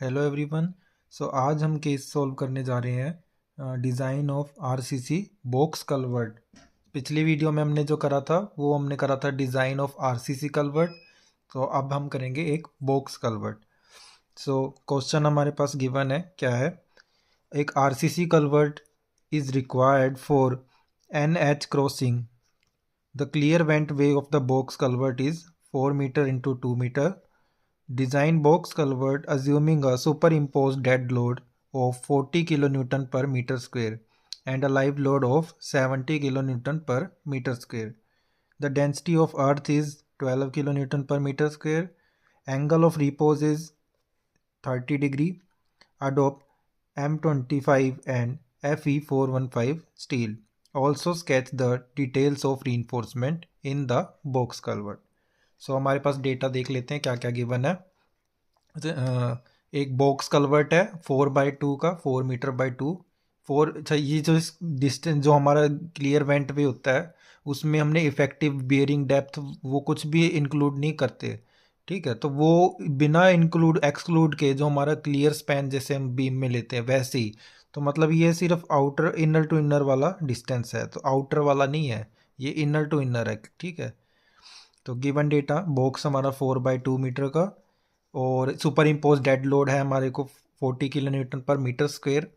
Hello everyone. आज हम case solve करने जा रहे हैं design of RCC box culvert. पिछली वीडियो में हमने जो करा था वो हमने करा था डिज़ाइन ऑफ आरसीसी कलवर्ट। तो अब हम करेंगे एक बॉक्स कलवर्ट। क्वेश्चन हमारे पास गिवन है, क्या है? एक RCC culvert is required for N H crossing. The clear vent way of the box culvert is 4 metre into 2 metre. Design box culvert assuming a superimposed dead load of 40 kN per meter square and a live load of 70 kN per meter square. The density of earth is 12 kN per meter square. Angle of repose is 30 degree. Adopt M25 and Fe415 steel. Also sketch the details of reinforcement in the box culvert. हमारे पास data देख लेते हैं क्या क्या given है। एक box culvert है 4/2 का, 4 मीटर बाई 2 4। अच्छा, ये जो इस डिस्टेंस जो हमारा क्लियर वेंट वे होता है उसमें हमने इफेक्टिव बियरिंग डेप्थ वो कुछ भी इंक्लूड नहीं करते, ठीक है? तो वो बिना एक्सक्लूड के जो हमारा क्लियर स्पैन जैसे हम बीम में लेते हैं वैसे ही, तो मतलब ये सिर्फ आउटर इनर टू इनर वाला डिस्टेंस है, तो आउटर वाला नहीं है, ये इनर टू इनर है, ठीक है? तो गिवन डेटा बॉक्स हमारा 4/2 मीटर का और सुपर इम्पोज डेड लोड है हमारे को 40 kilo newton per metre square.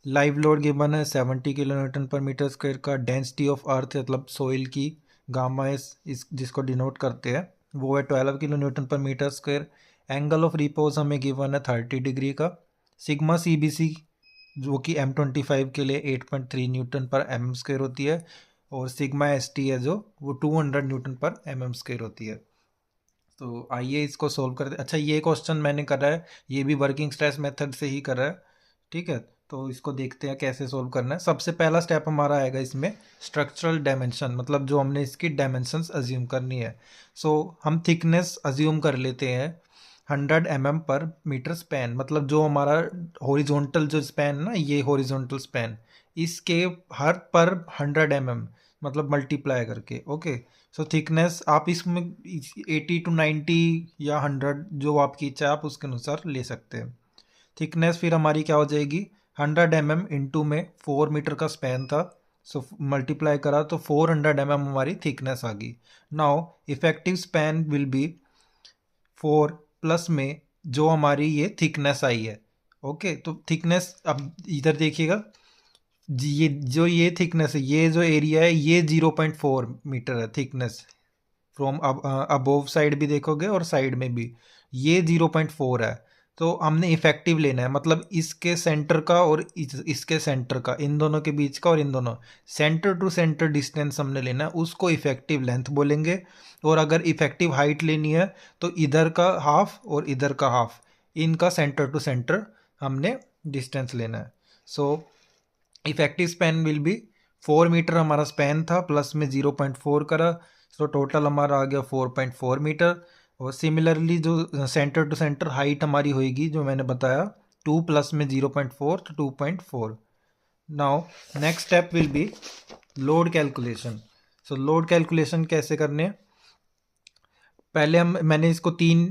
Live load given है 70 kilo newton per metre square का। डेंसिटी ऑफ अर्थ मतलब सोइल की गामा इस जिसको डिनोट करते हैं वो है 12 kilo newton per metre square. Angle of repose हमें गिवन है 30 डिग्री का। सिग्मा CBC जो कि M25 के लिए 8.3 न्यूटन पर mm स्क्वायर होती है और सिग्मा ST है जो वो 200 न्यूटन पर mm स्क्वायर होती है। तो आइए इसको सोल्व करते। अच्छा, ये क्वेश्चन मैंने करा है, ये भी वर्किंग स्ट्रेस मेथड से ही करा है, ठीक है? तो इसको देखते हैं कैसे सोल्व करना है। सबसे पहला स्टेप हमारा आएगा इसमें स्ट्रक्चरल डायमेंशन, मतलब जो हमने इसकी डायमेंशंस अज्यूम करनी है। हम थिकनेस अज्यूम कर लेते हैं 100 mm पर मीटर स्पैन, मतलब जो हमारा हॉरिजॉन्टल जो स्पैन है ना, ये हॉरिजॉन्टल स्पैन, इसके हर पर 100 mm मतलब मल्टीप्लाई करके। ओके, थिकनेस आप इसमें 80 to 90 या 100 जो आपकी इच्छा है आप उसके अनुसार ले सकते हैं। थिकनेस फिर हमारी क्या हो जाएगी, 100 mm इंटू में 4 मीटर का स्पैन था, मल्टीप्लाई करा तो 400 mm हमारी थिकनेस आ गई। Now effective span will be 4 plus में जो हमारी ये थिकनेस आई है। ओके, तो थिकनेस अब इधर देखिएगा, ये थिकनेस है, ये जो एरिया है ये 0.4 मीटर है थिकनेस। फ्रॉम अबोव साइड भी देखोगे और साइड में भी ये 0.4 है। तो हमने इफेक्टिव लेना है, मतलब इसके सेंटर का और इसके सेंटर का, इन दोनों के बीच का और इन दोनों सेंटर टू सेंटर डिस्टेंस हमने लेना है, उसको इफेक्टिव लेंथ बोलेंगे। और अगर इफेक्टिव हाइट लेनी है तो इधर का हाफ और इधर का हाफ, इनका सेंटर टू सेंटर हमने डिस्टेंस लेना है। Effective span will be 4 metre हमारा स्पैन था, प्लस में 0.4 करा, टोटल हमारा आ गया 4.4 मीटर। और सिमिलरली जो सेंटर टू सेंटर हाइट हमारी होएगी जो मैंने बताया 2 प्लस में 0.4 तो 2.4। Now next step will be load calculation. Load calculation कैसे करने हैं, पहले मैंने इसको 3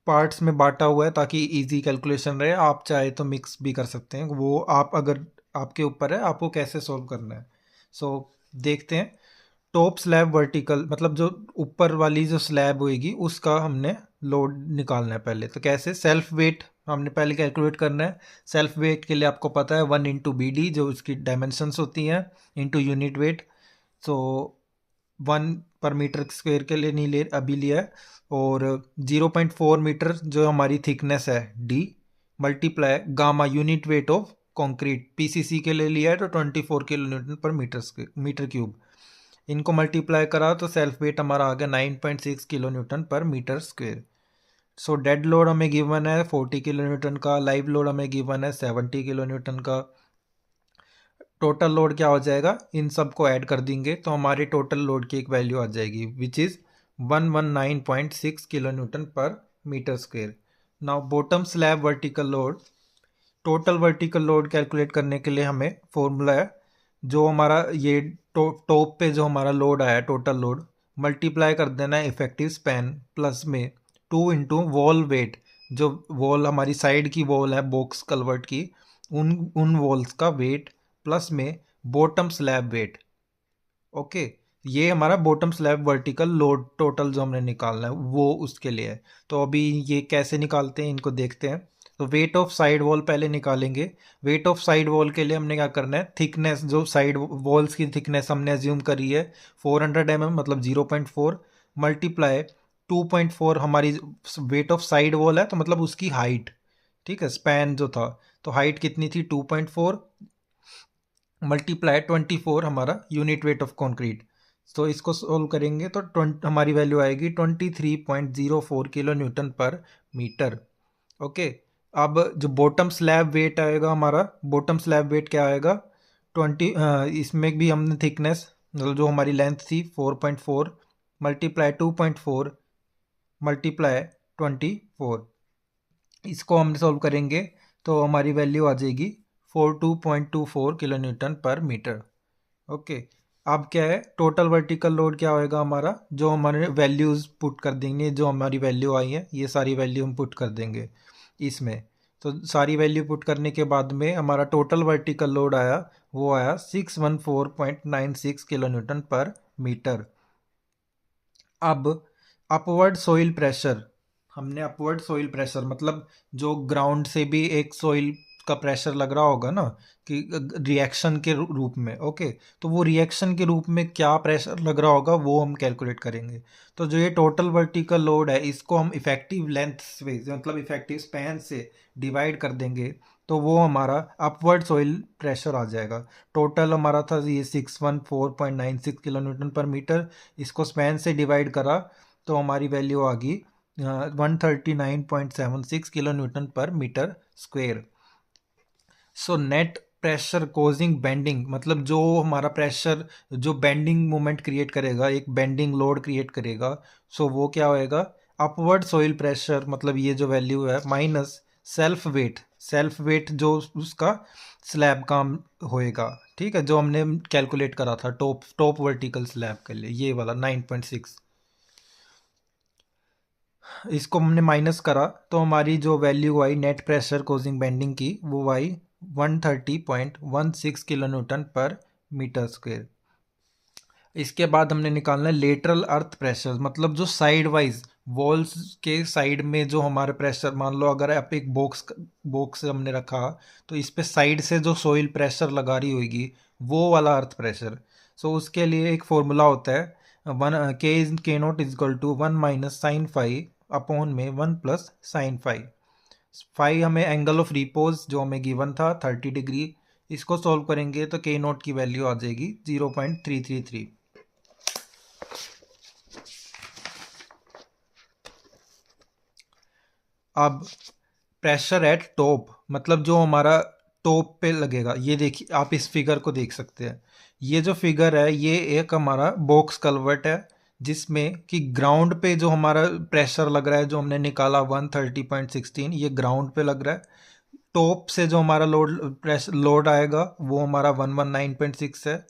पार्ट्स में बांटा हुआ है ताकि इजी कैलकुलेशन रहे। आप चाहे तो मिक्स भी कर सकते हैं, वो आप अगर आपके ऊपर है आपको कैसे सॉल्व करना है। देखते हैं। टॉप स्लैब वर्टिकल मतलब जो ऊपर वाली जो स्लैब होएगी उसका हमने लोड निकालना है पहले। तो कैसे, सेल्फ वेट हमने पहले कैलकुलेट करना है। सेल्फ वेट के लिए आपको पता है 1 इंटू BD जो उसकी डायमेंशंस होती हैं इंटू यूनिट वेट। 1 पर मीटर स्क्वेयर के लिए नहीं ले अभी लिया है, और 0.4 मीटर जो हमारी थिकनेस है D multiply gamma unit weight of concrete PCC के लिए लिया है तो 24 kilo newton per metre cube. इनको मल्टीप्लाई करा तो सेल्फ वेट हमारा आ गया 9.6 kilo newton per metre square. Dead load हमें गिवन है 40 किलो न्यूटन का, लाइव लोड हमें गिवन है 70 किलो न्यूटन का। टोटल लोड क्या हो जाएगा, इन सब को ऐड कर देंगे तो हमारी टोटल लोड की एक वैल्यू आ जाएगी which is 119.6 kilo newton per metre square. Now bottom slab vertical load, total vertical load calculate करने के लिए हमें फॉर्मूला है, जो हमारा ये टॉप पे जो हमारा लोड आया टोटल लोड मल्टीप्लाई कर देना है इफेक्टिव स्पैन प्लस में 2 इंटू वॉल वेट जो वॉल हमारी साइड की वॉल है बॉक्स कल्वर्ट की, उन वॉल्स का वेट प्लस में बॉटम स्लैब वेट। ओके, ये हमारा bottom slab vertical load total जो हमने निकालना है वो उसके लिए है। तो अभी ये कैसे निकालते हैं इनको देखते हैं। तो वेट ऑफ साइड वॉल पहले निकालेंगे। वेट ऑफ साइड वॉल के लिए हमने क्या करना है, थिकनेस जो साइड वॉल्स की थिकनेस हमने एज्यूम करी है 400 mm मतलब 0.4 मल्टीप्लाई 2.4 हमारी वेट ऑफ साइड वॉल है तो मतलब उसकी हाइट। ठीक है, स्पैन जो था तो हाइट कितनी थी 2.4 मल्टीप्लाई 24 हमारा यूनिट वेट ऑफ कंक्रीट। तो इसको सोल्व करेंगे तो हमारी वैल्यू आएगी 23.04 kilo newton per metre. Okay, अब जो बॉटम स्लैब वेट आएगा हमारा, बॉटम स्लैब वेट क्या आएगा इसमें भी हमने थिकनेस मतलब जो हमारी लेंथ थी 4.4 मल्टीप्लाई 2.4 मल्टीप्लाई 24, इसको हम सॉल्व करेंगे तो हमारी वैल्यू आ जाएगी 42.24 kilo newton per metre. Okay, अब क्या है टोटल वर्टिकल लोड क्या होएगा हमारा, जो हमारे वैल्यूज़ पुट कर देंगे, जो हमारी वैल्यू आई है ये सारी वैल्यू हम पुट कर देंगे इसमें। तो सारी वैल्यू पुट करने के बाद में हमारा टोटल वर्टिकल लोड आया, वो आया 614.96 किलो न्यूटन पर मीटर। अब अपवर्ड सोइल प्रेशर, हमने अपवर्ड सोइल प्रेशर मतलब जो ग्राउंड से भी एक सोइल का प्रेशर लग रहा होगा ना कि रिएक्शन के रूप में। ओके, तो वो रिएक्शन के रूप में क्या प्रेशर लग रहा होगा वो हम कैलकुलेट करेंगे। तो जो ये टोटल वर्टिकल लोड है इसको हम इफेक्टिव लेंथ से मतलब इफेक्टिव स्पैन से डिवाइड कर देंगे तो वो हमारा अपवर्ड सोइल प्रेशर आ जाएगा। टोटल हमारा था ये 614.96 किलो न्यूटन पर मीटर, इसको स्पैन से डिवाइड करा तो हमारी वैल्यू आ गई 139.76 kilo newton per metre square. So net pressure causing bending मतलब जो हमारा प्रेशर जो बेंडिंग मोमेंट क्रिएट करेगा, एक बेंडिंग लोड क्रिएट करेगा, सो वो क्या होएगा अपवर्ड सोइल प्रेशर मतलब ये जो वैल्यू है माइनस सेल्फ वेट जो उसका स्लैब का होएगा। ठीक है, जो हमने कैलकुलेट करा था टॉप वर्टिकल स्लैब के लिए ये वाला 9.6, इसको हमने माइनस करा तो हमारी जो वैल्यू आई नेट प्रेशर कोजिंग बेंडिंग की वो आई 130.16 kilo newton per metre square. इसके बाद हमने निकालना है लेटरल अर्थ प्रेशर मतलब जो साइड वाइज वॉल्स के साइड में जो हमारे प्रेशर, मान लो अगर आप एक बॉक्स हमने रखा तो इस पे साइड से जो सोइल प्रेशर लगा रही होगी वो वाला अर्थ प्रेशर। सो उसके लिए एक फॉर्मूला होता है K nought is equal to 1 minus sine five upon में 1 प्लस साइन फाइव। फाइव हमें एंगल ऑफ रिपोज जो हमें गिवन था 30 डिग्री, इसको सॉल्व करेंगे तो के नोट की वैल्यू आ जाएगी 0.333। अब प्रेशर एट टॉप मतलब जो हमारा टॉप पे लगेगा, ये देखिए आप इस फिगर को देख सकते हैं। ये जो फिगर है ये एक हमारा बॉक्स कल्वर्ट है जिसमें कि ग्राउंड पे जो हमारा प्रेशर लग रहा है जो हमने निकाला 130.16 ये ग्राउंड पे लग रहा है। टॉप से जो हमारा लोड आएगा वो हमारा 119.6 है।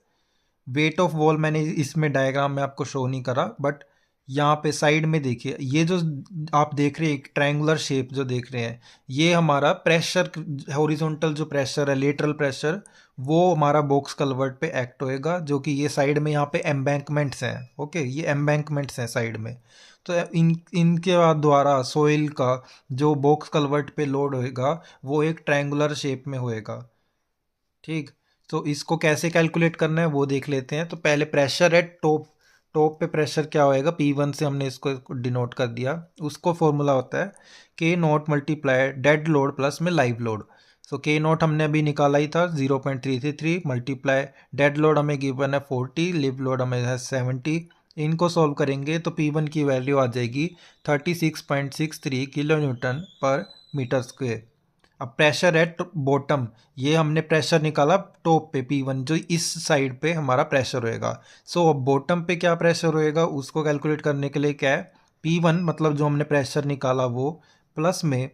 वेट ऑफ वॉल मैंने इसमें डायग्राम में आपको शो नहीं करा, बट यहाँ पे साइड में देखिए ये जो आप देख रहे हैं एक ट्रायंगुलर शेप जो देख रहे हैं ये हमारा प्रेशर हॉरिजॉन्टल जो प्रेशर है लेटरल प्रेशर वो हमारा बॉक्स कल्वर्ट पे एक्ट होएगा, जो कि ये साइड में यहाँ पे एम्बैंकमेंट्स हैं। ओके, ये एम्बैंकमेंट्स हैं साइड में। तो इनके बाद द्वारा सोइल का जो बॉक्स कल्वर्ट पे लोड होएगा वो एक ट्रायंगुलर शेप में होएगा। ठीक, तो इसको कैसे कैलकुलेट करना है वो देख लेते हैं। तो पहले प्रेशर एट टॉप पे प्रेशर क्या होएगा P1 से हमने इसको डिनोट कर दिया, उसको फॉर्मूला होता है K note multiply dead load plus में लाइव लोड। सो के नोट हमने अभी निकाला ही था 0.333 मल्टीप्लाई डेड लोड हमें गिवन है 40, लिव लोड हमें है 70। इनको सॉल्व करेंगे तो P1 की वैल्यू आ जाएगी 36.63 kilo newton per metre square. अब प्रेशर एट बॉटम, ये हमने प्रेशर निकाला टॉप पे P1 जो इस साइड पे हमारा प्रेशर होएगा। सो अब बॉटम पे क्या प्रेशर होएगा उसको कैलकुलेट करने के लिए क्या है P1 मतलब जो हमने प्रेशर निकाला वो प्लस में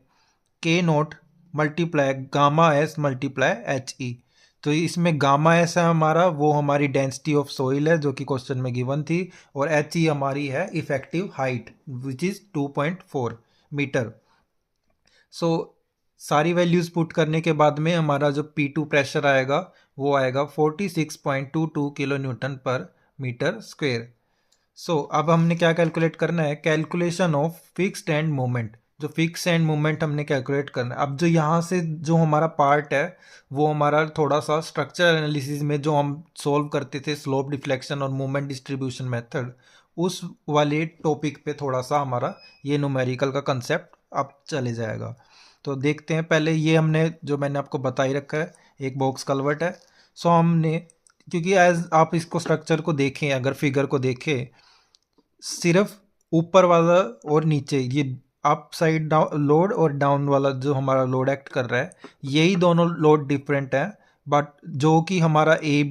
के note multiply gamma S multiply H E. तो इसमें गामा एस है हमारा वो हमारी डेंसिटी ऑफ सोइल है जो कि क्वेश्चन में गिवन थी, और एच ई हमारी है effective height which is 2.4 metre. So सारी वैल्यूज़ पुट करने के बाद में हमारा जो P2 प्रेशर आएगा वो आएगा 46.22 kilo newton per metre square. सो अब हमने क्या कैलकुलेट करना है, calculation of fixed end moment. जो फिक्स एंड मोमेंट हमने कैलकुलेट करना है। अब जो यहाँ से जो हमारा पार्ट है वो हमारा थोड़ा सा स्ट्रक्चर एनालिसिस में जो हम सॉल्व करते थे स्लोप डिफ्लेक्शन और मोमेंट डिस्ट्रीब्यूशन मेथड, उस वाले टॉपिक पे थोड़ा सा हमारा ये न्यूमेरिकल का कंसेप्ट अब चले जाएगा। तो देखते हैं, पहले ये हमने जो मैंने आपको बता ही रखा है, एक बॉक्स कन्वर्ट है। सो हमने, क्योंकि एज आप इसको स्ट्रक्चर को देखें, अगर फिगर को देखें, सिर्फ ऊपर वाला और नीचे ये अप साइड डाउन लोड और डाउन वाला जो हमारा लोड एक्ट कर रहा है, यही दोनों लोड डिफरेंट है। बट जो कि हमारा ए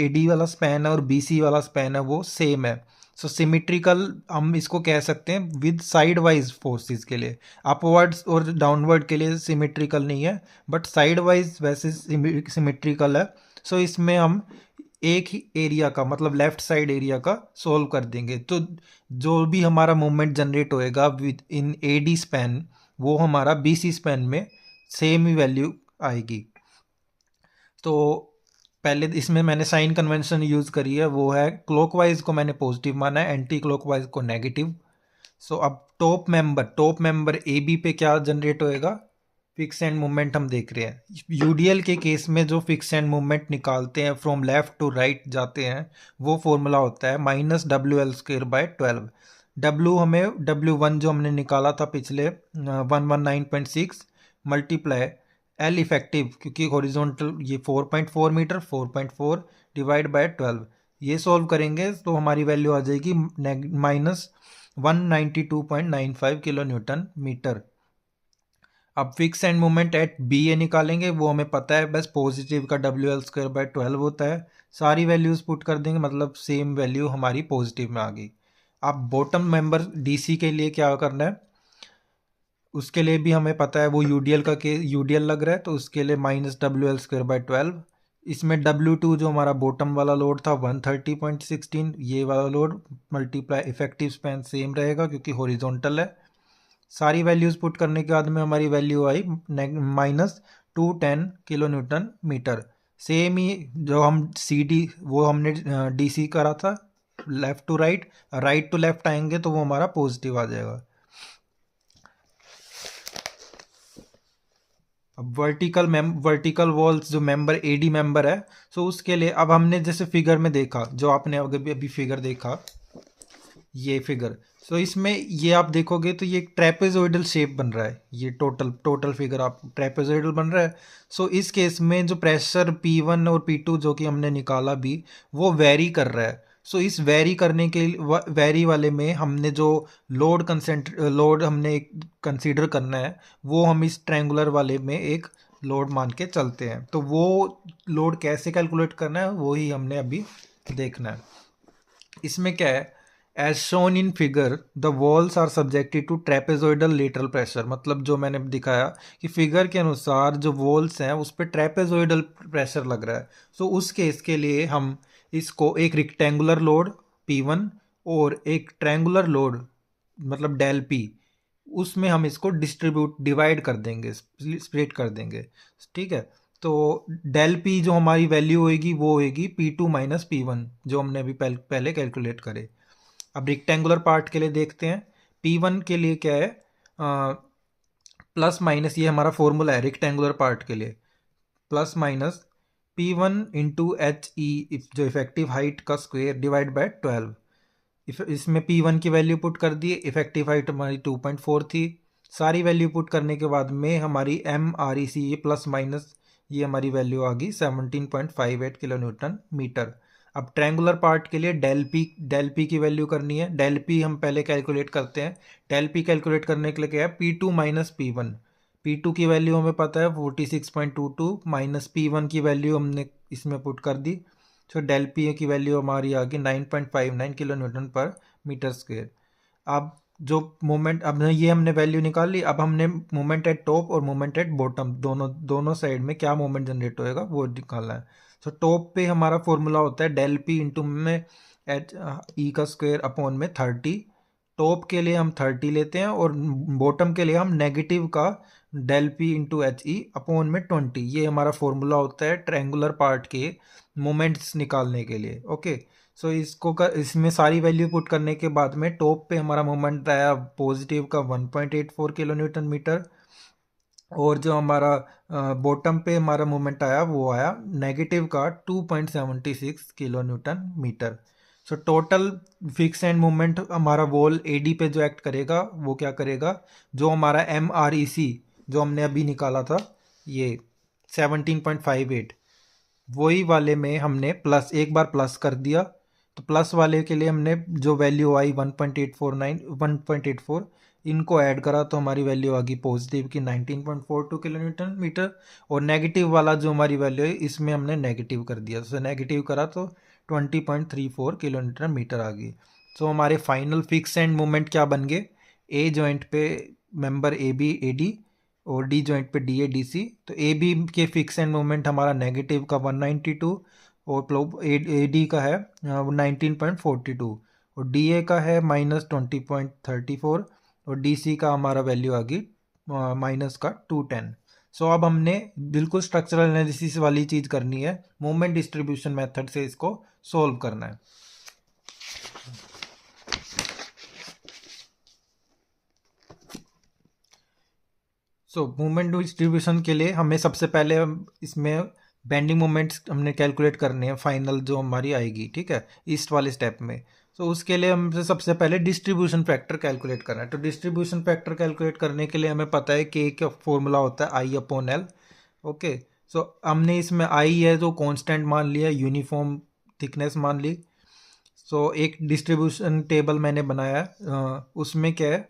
डी वाला स्पैन है और बी सी वाला स्पैन है वो सेम है। सो सिमिट्रिकल हम इसको कह सकते हैं विद साइड वाइज फोर्सेस के लिए। अपवर्ड्स और डाउनवर्ड के लिए सिमिट्रिकल नहीं है, बट साइड वाइज वैसे सिमिट्रिकल है। सो इसमें हम एक ही एरिया का, मतलब लेफ्ट साइड एरिया का सोल्व कर देंगे। तो जो भी हमारा मूवमेंट जनरेट होएगा with in A D span, वो हमारा बी सी स्पैन में सेम ही वैल्यू आएगी। तो पहले इसमें मैंने साइन कन्वेंशन यूज़ करी है, वो है क्लॉकवाइज को मैंने पॉजिटिव माना है, एंटी क्लॉकवाइज को नेगेटिव। सो अब टॉप मेंबर ए बी पे क्या जनरेट होएगा, फिक्स एंड मूवमेंट हम देख रहे हैं। यूडीएल के केस में जो फिक्स एंड मूवमेंट निकालते हैं, फ्रॉम लेफ्ट टू राइट जाते हैं, वो फॉर्मूला होता है -WL²/12। डब्ल्यू हमें W1 जो हमने निकाला था पिछले 119.6 मल्टीप्लाई एल इफेक्टिव, क्योंकि हॉरिजॉन्टल ये 4.4 मीटर, 4.4 डिवाइड बाय 12, ये सॉल्व करेंगे तो हमारी वैल्यू आ जाएगी -192.95 किलो न्यूटन मीटर। अब fix end moment at B A निकालेंगे, वो हमें पता है बस पॉजिटिव का WL²/12 होता है। सारी वैल्यूज पुट कर देंगे, मतलब सेम वैल्यू हमारी पॉजिटिव में आ गई। अब बॉटम मेंबर डीसी के लिए क्या करना है, उसके लिए भी हमें पता है वो यूडीएल का केस यूडीएल लग रहा है, तो उसके लिए -WL²/12। इसमें W2 जो हमारा बॉटम वाला लोड था 130.16, ये वाला load multiply effective span same रहेगा क्योंकि हॉरिजॉन्टल है। सारी वैल्यूज पुट करने के बाद में हमारी वैल्यू आई -210 किलो न्यूटन मीटर। सेम ही जो हम सी डी वो हमने डी सी करा था, left to right, right to left आएंगे तो वो हमारा पॉजिटिव आ जाएगा। अब वर्टिकल वॉल्स जो मेंबर एडी मेंबर है, सो उसके लिए अब हमने जैसे फिगर में देखा, जो आपने अभी फिगर देखा, ये फिगर, सो इसमें ये आप देखोगे तो ये एक ट्रेपेजोइडल शेप बन रहा है। ये टोटल फिगर आप ट्रेपेजोइडल बन रहा है। सो इस केस में जो प्रेशर P1 और P2 जो कि हमने निकाला भी, वो वेरी कर रहा है। सो इस वेरी करने के वेरी वाले में हमने जो लोड हमने कंसीडर करना है, वो हम इस ट्रायंगुलर वाले में एक लोड मान के चलते हैं। तो वो लोड कैसे कैलकुलेट करना है वो ही हमने अभी देखना है। इसमें क्या है, as shown in figure the walls are subjected to trapezoidal lateral pressure. मतलब जो मैंने दिखाया कि फिगर के अनुसार जो वॉल्स हैं उस पर ट्रेपेजोइडल प्रेशर लग रहा है। सो उस केस के लिए हम इसको एक रेक्टेंगुलर लोड P1 और एक ट्रायंगुलर लोड मतलब डेल P, उसमें हम इसको डिवाइड कर देंगे, स्प्लिट कर देंगे। ठीक है, तो डेल P जो हमारी वैल्यू होएगी वो होएगी P2 - P1 जो हमने अभी पहले कैलकुलेट करे। अब रेक्टेंगुलर पार्ट के लिए देखते हैं। P1 के लिए क्या है, प्लस माइनस, ये हमारा फॉर्मूला है रेक्टेंगुलर पार्ट के लिए, plus minus P1 into HE जो इफेक्टिव हाइट का स्क्वायर डिवाइड बाय 12। इसमें P1 की वैल्यू पुट कर दी, इफेक्टिव हाइट हमारी 2.4 थी। सारी वैल्यू पुट करने के बाद में हमारी MREC ये प्लस माइनस ये हमारी वैल्यू आ गई 17.58 किलो न्यूटन मीटर। अब ट्रायंगुलर पार्ट के लिए डेल पी की वैल्यू करनी है। डेल पी हम पहले कैलकुलेट करते हैं। डेल पी कैलकुलेट करने के लिए क्या है, P2 - P1। P2 की वैल्यू हमें पता है 46.22 माइनस P1 की वैल्यू हमने इसमें पुट कर दी। तो डेल पी की वैल्यू हमारी आ गई 9.59 kilo newton per metre square. अब जो मोमेंट, अब ये हमने वैल्यू निकाल ली। अब हमने मोमेंट एट टॉप और मोमेंट एट बॉटम दोनों साइड में क्या मोमेंट जनरेट होएगा वो निकालना है। तो टॉप पे हमारा फॉर्मूला होता है डेल पी इंटू में एच ई का स्क्वायर अपॉन में 30। टॉप के लिए हम 30 लेते हैं और बॉटम के लिए हम नेगेटिव का del P into H E upon में 20, ये हमारा फॉर्मूला होता है ट्रायंगुलर पार्ट के मोमेंट्स निकालने के लिए। ओके, सो इसमें सारी वैल्यू पुट करने के बाद में टॉप पे हमारा मोमेंट आया पॉजिटिव का 1.84 किलो न्यूटन मीटर, और जो हमारा बॉटम पे हमारा मोमेंट आया वो आया नेगेटिव का 2.76 kilo newton metre. So total fixed end moment हमारा वॉल एडी पे जो एक्ट करेगा वो क्या करेगा, जो हमारा एम आर ई सी जो हमने अभी निकाला था ये 17.58, वही वाले में हमने प्लस एक बार प्लस कर दिया, तो प्लस वाले के लिए हमने जो वैल्यू आई 1.84 इनको ऐड करा तो हमारी वैल्यू आ गई पॉजिटिव की 19.42 किलो न्यूटन मीटर, और नेगेटिव वाला जो हमारी वैल्यू है इसमें हमने नेगेटिव कर दिया, तो नेगेटिव करा तो 20.34 किलो न्यूटन मीटर आ गई। तो हमारे फाइनल फिक्स एंड मोमेंट क्या बन गए, ए जॉइंट पे member A B A D और डी जॉइंट पे डी ए डी सी। तो ए बी के फिक्स एंड मोमेंट हमारा नेगेटिव का 192 और ए डी का है 19.42 और डी ए का है -20.34 और डी सी का हमारा वैल्यू आ गई माइनस का 210। सो अब हमने बिल्कुल स्ट्रक्चरल एनालिसिस वाली चीज़ करनी है, मोमेंट डिस्ट्रीब्यूशन मेथड से इसको सोल्व करना है। सो मूवमेंट डिस्ट्रीब्यूशन के लिए हमें सबसे पहले इसमें बेंडिंग मोमेंट्स हमने कैलकुलेट करने हैं, फाइनल जो हमारी आएगी, ठीक है, ईस्ट वाले स्टेप में। तो उसके लिए हमसे सबसे पहले डिस्ट्रीब्यूशन फैक्टर कैलकुलेट करना है। तो डिस्ट्रीब्यूशन फैक्टर कैलकुलेट करने के लिए हमें पता है कि एक फॉर्मूला होता है आई अपॉन एल। ओके, सो हमने इसमें आई है जो कांस्टेंट मान लिया, यूनिफॉर्म थिकनेस मान ली। सो एक डिस्ट्रीब्यूशन टेबल मैंने बनाया है, उसमें क्या है,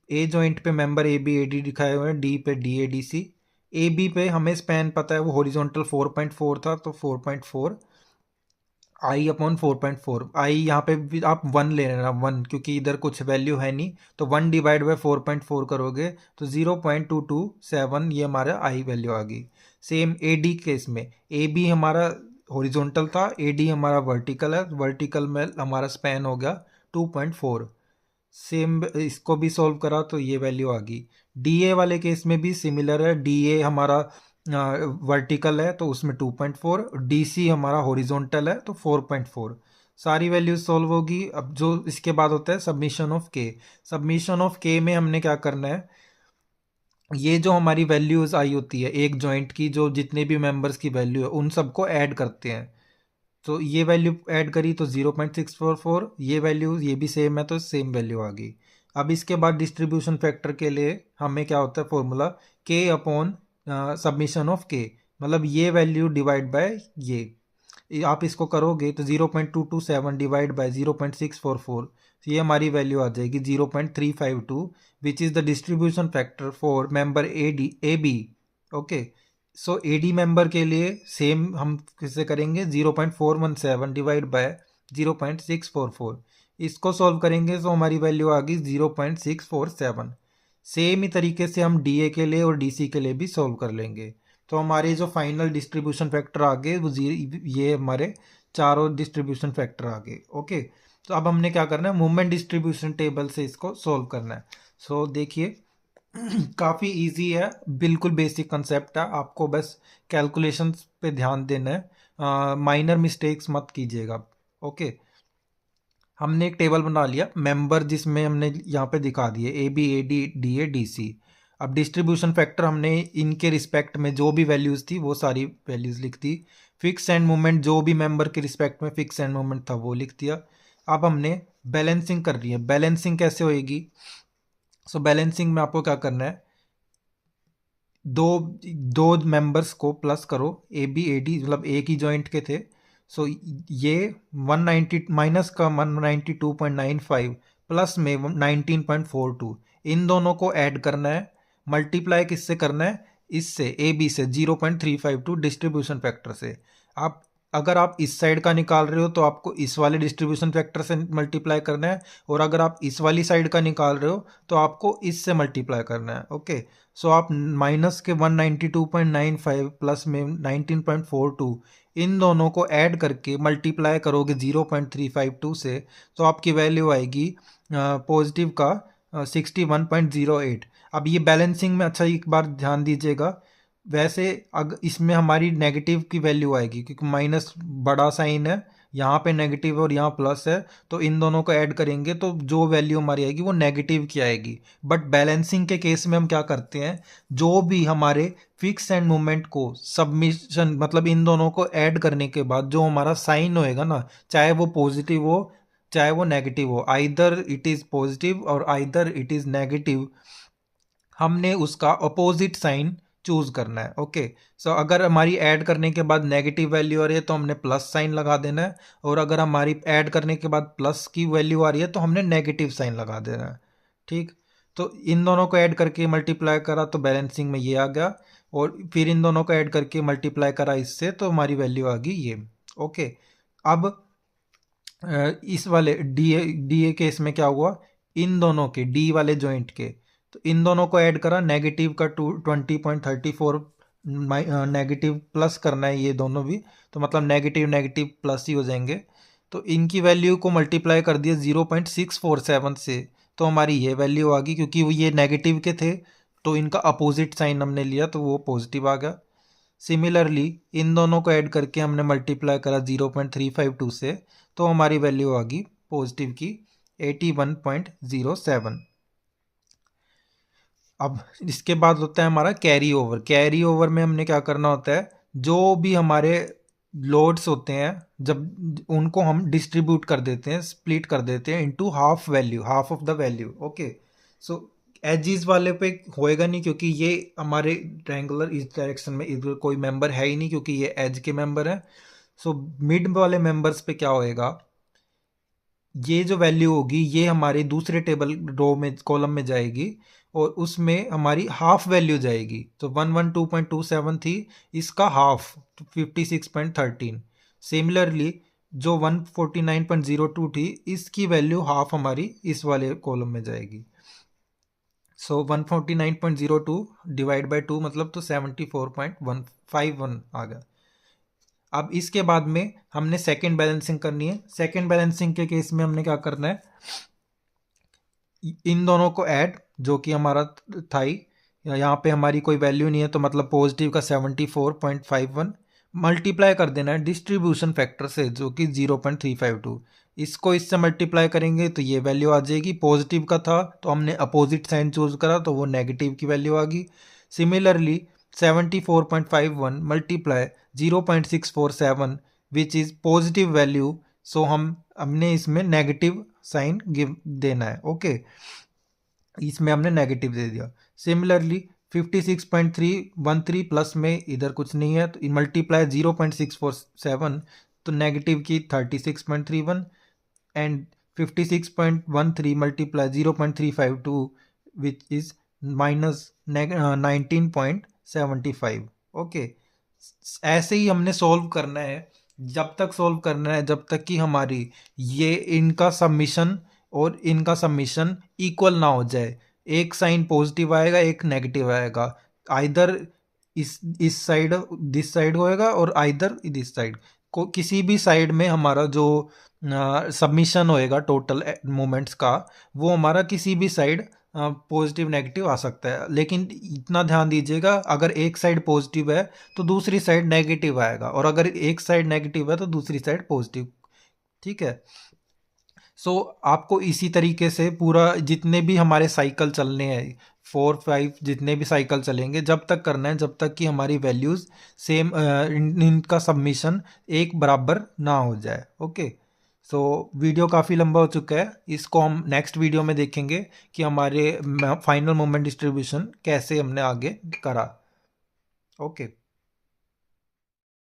ए जॉइंट पे member A B A D दिखाए हुए हैं, डी पे D A D C. A B पे हमें स्पैन पता है वो हॉरिजॉन्टल 4.4 था, तो 4.4 आई अपॉन 4.4, आई यहाँ पे भी आप 1 ले लेना, 1, क्योंकि इधर कुछ वैल्यू है नहीं, तो 1 डिवाइड बाई 4.4 करोगे तो 0.227 ये हमारा आई वैल्यू आ गई। सेम ए डी केस में ए बी हमारा हॉरिजॉन्टल था, ए डी हमारा वर्टिकल है, वर्टिकल में हमारा स्पैन हो गया 2.4। सेम इसको भी सॉल्व करा तो ये वैल्यू आ गई। डी ए वाले केस में भी सिमिलर है, डी ए हमारा वर्टिकल है तो उसमें 2.4, डी सी हमारा हॉरिजॉन्टल है तो 4.4। सारी वैल्यूज सॉल्व होगी। अब जो इसके बाद होता है सबमिशन ऑफ के। सबमिशन ऑफ के में हमने क्या करना है, ये जो हमारी वैल्यूज आई होती है एक जॉइंट की, जो जितने भी मेंबर्स की वैल्यू है उन सबको ऐड करते हैं। तो ये वैल्यू ऐड करी तो 0.644, ये वैल्यू ये भी सेम है तो सेम वैल्यू आ गई। अब इसके बाद डिस्ट्रीब्यूशन फैक्टर के लिए हमें क्या होता है फॉर्मूला, के अपॉन सबमिशन ऑफ के, मतलब ये वैल्यू डिवाइड बाय ये आप इसको करोगे तो 0.227 डिवाइड बाय 0.644, ये हमारी वैल्यू आ जाएगी 0.352, which is the distribution factor for member A D A B. Okay, so A D member के लिए सेम हम किससे करेंगे, 0.417 डिवाइड बाय 0.644, इसको सॉल्व करेंगे तो हमारी वैल्यू आ गई 0.647। सेम ही तरीके से हम डी ए के लिए और डी सी के लिए भी सॉल्व कर लेंगे। तो हमारे जो फाइनल डिस्ट्रीब्यूशन फैक्टर आ गए वो ये हमारे चारों डिस्ट्रीब्यूशन फैक्टर आ गए। ओके, तो अब हमने क्या करना है, मूवमेंट डिस्ट्रीब्यूशन टेबल से इसको सॉल्व करना है। सो देखिए काफ़ी इजी है, बिल्कुल बेसिक कंसेप्ट है, आपको बस कैलकुलेशंस पे ध्यान देना है, माइनर मिस्टेक्स मत कीजिएगा। ओके, हमने एक टेबल बना लिया मेंबर जिसमें हमने यहाँ पे दिखा दिए A B A D D A D C. अब डिस्ट्रीब्यूशन फैक्टर हमने इनके रिस्पेक्ट में जो भी वैल्यूज़ थी वो सारी वैल्यूज़ लिख दी। फिक्स एंड मूवमेंट जो भी मेंबर के रिस्पेक्ट में फिक्स एंड मूवमेंट था वो लिख दिया। अब हमने बैलेंसिंग कर रही है। बैलेंसिंग कैसे होएगी, सो बैलेंसिंग में आपको क्या करना है, दो दो मेंबर्स को प्लस करो, ए बी ए डी मतलब एक ही जॉइंट के थे। सो ये 190 माइनस का 192.95 प्लस में 19.42, इन दोनों को ऐड करना है, मल्टीप्लाई किससे करना है, इससे ए बी से 0.352 डिस्ट्रीब्यूशन फैक्टर से। आप अगर आप इस साइड का निकाल रहे हो तो आपको इस वाले डिस्ट्रीब्यूशन फैक्टर से मल्टीप्लाई करना है, और अगर आप इस वाली साइड का निकाल रहे हो तो आपको इससे मल्टीप्लाई करना है। ओके, सो आप माइनस के 192.95 प्लस में 19.42 इन दोनों को ऐड करके मल्टीप्लाई करोगे 0.352 से, तो आपकी वैल्यू आएगी पॉजिटिव का 61.08। अब ये बैलेंसिंग में अच्छा एक बार ध्यान दीजिएगा, वैसे अगर इसमें हमारी नेगेटिव की वैल्यू आएगी क्योंकि माइनस बड़ा साइन है, यहाँ पे नेगेटिव और यहाँ प्लस है, तो इन दोनों को ऐड करेंगे तो जो वैल्यू हमारी आएगी वो नेगेटिव की आएगी। बट बैलेंसिंग के केस में हम क्या करते हैं, जो भी हमारे फिक्स एंड मूवमेंट को सबमिशन मतलब इन दोनों को ऐड करने के बाद जो हमारा साइन होएगा ना, चाहे वो पॉजिटिव हो चाहे वो नेगेटिव हो, आइदर इट इज़ पॉजिटिव और आइदर इट इज़ नेगेटिव, हमने उसका अपोजिट साइन चूज करना है। ओके, सो अगर हमारी ऐड करने के बाद नेगेटिव वैल्यू आ रही है तो हमने प्लस साइन लगा देना है, और अगर हमारी ऐड करने के बाद प्लस की वैल्यू आ रही है तो हमने नेगेटिव साइन लगा देना है। ठीक, तो इन दोनों को ऐड करके मल्टीप्लाई करा तो बैलेंसिंग में ये आ गया, और फिर इन दोनों को ऐड करके मल्टीप्लाई करा इससे तो हमारी वैल्यू आ गई ये। ओके, अब इस वाले डी ए केस में क्या हुआ, इन दोनों के डी वाले जॉइंट के, तो इन दोनों को ऐड करा, नेगेटिव का 20.34 नेगेटिव प्लस करना है ये दोनों भी, तो मतलब नेगेटिव नेगेटिव प्लस ही हो जाएंगे, तो इनकी वैल्यू को मल्टीप्लाई कर दिया 0.647 से, तो हमारी ये वैल्यू आ गई, क्योंकि वो ये नेगेटिव के थे तो इनका अपोजिट साइन हमने लिया तो वो पॉजिटिव आ गया। सिमिलरली इन दोनों को ऐड करके हमने मल्टीप्लाई करा 0.352 से, तो हमारी वैल्यू आ गई पॉजिटिव की 81.07। अब इसके बाद होता है हमारा कैरी ओवर। कैरी ओवर में हमने क्या करना होता है, जो भी हमारे लोड्स होते हैं जब उनको हम डिस्ट्रीब्यूट कर देते हैं, स्प्लिट कर देते हैं into half value, half of the value. Okay, so एजिस वाले पे होएगा नहीं क्योंकि ये हमारे ट्रायंगुलर इस डायरेक्शन में इधर कोई मेंबर है ही नहीं क्योंकि ये एज के मेंबर है। सो मिड वाले मेंबर्स पे क्या होएगा, ये जो वैल्यू होगी ये हमारे दूसरे टेबल रो में कॉलम में जाएगी और उसमें हमारी हाफ वैल्यू जाएगी, तो 112.27 थी, इसका हाफ 56.13। सिमिलरली जो 149.02 थी इसकी वैल्यू हाफ हमारी इस वाले कॉलम में जाएगी। सो 149.02 डिवाइड बाय 2 मतलब तो 74.151 आ गया। अब इसके बाद में हमने सेकंड बैलेंसिंग करनी है। सेकंड बैलेंसिंग के केस में हमने क्या करना है, इन दोनों को ऐड, जो कि हमारा थाई यहाँ पे हमारी कोई वैल्यू नहीं है तो मतलब पॉजिटिव का 74.51 मल्टीप्लाई कर देना है डिस्ट्रीब्यूशन फैक्टर से जो कि 0.352। इसको इससे मल्टीप्लाई करेंगे तो ये वैल्यू आ जाएगी। पॉजिटिव का था तो हमने अपोजिट साइन चूज करा तो वो नेगेटिव की वैल्यू आ गई। Similarly 74.51 multiply 0.647 which is positive value, so हमने इसमें नेगेटिव साइन गिव देना है। ओके, इसमें हमने नेगेटिव दे दिया। सिमिलरली 56.313 प्लस में इधर कुछ नहीं है तो मल्टीप्लाई 0.647 तो नेगेटिव की 36.31 and 56.13 multiply 0.352 which is minus 19.75। Okay, ऐसे ही हमने सॉल्व करना है, जब तक सॉल्व करना है जब तक कि हमारी ये इनका सबमिशन और इनका सबमिशन इक्वल ना हो जाए। एक साइन पॉजिटिव आएगा एक नेगेटिव आएगा, आइदर इस साइड दिस साइड होएगा और आइदर दिस साइड को, किसी भी साइड में हमारा जो सबमिशन होएगा टोटल मोमेंट्स का वो हमारा किसी भी साइड पॉजिटिव नेगेटिव आ सकता है। लेकिन इतना ध्यान दीजिएगा, अगर एक साइड पॉजिटिव है तो दूसरी साइड नेगेटिव आएगा, और अगर एक साइड नेगेटिव है तो दूसरी साइड पॉजिटिव। ठीक है, सो आपको इसी तरीके से पूरा जितने भी हमारे साइकिल चलने हैं 4-5 जितने भी साइकिल चलेंगे जब तक करना है जब तक कि हमारी वैल्यूज़ सेम इनका सबमिशन एक बराबर ना हो जाए। ओके, सो वीडियो काफ़ी लंबा हो चुका है, इसको हम नेक्स्ट वीडियो में देखेंगे कि हमारे फाइनल मोमेंट डिस्ट्रीब्यूशन कैसे हमने आगे करा। ओके।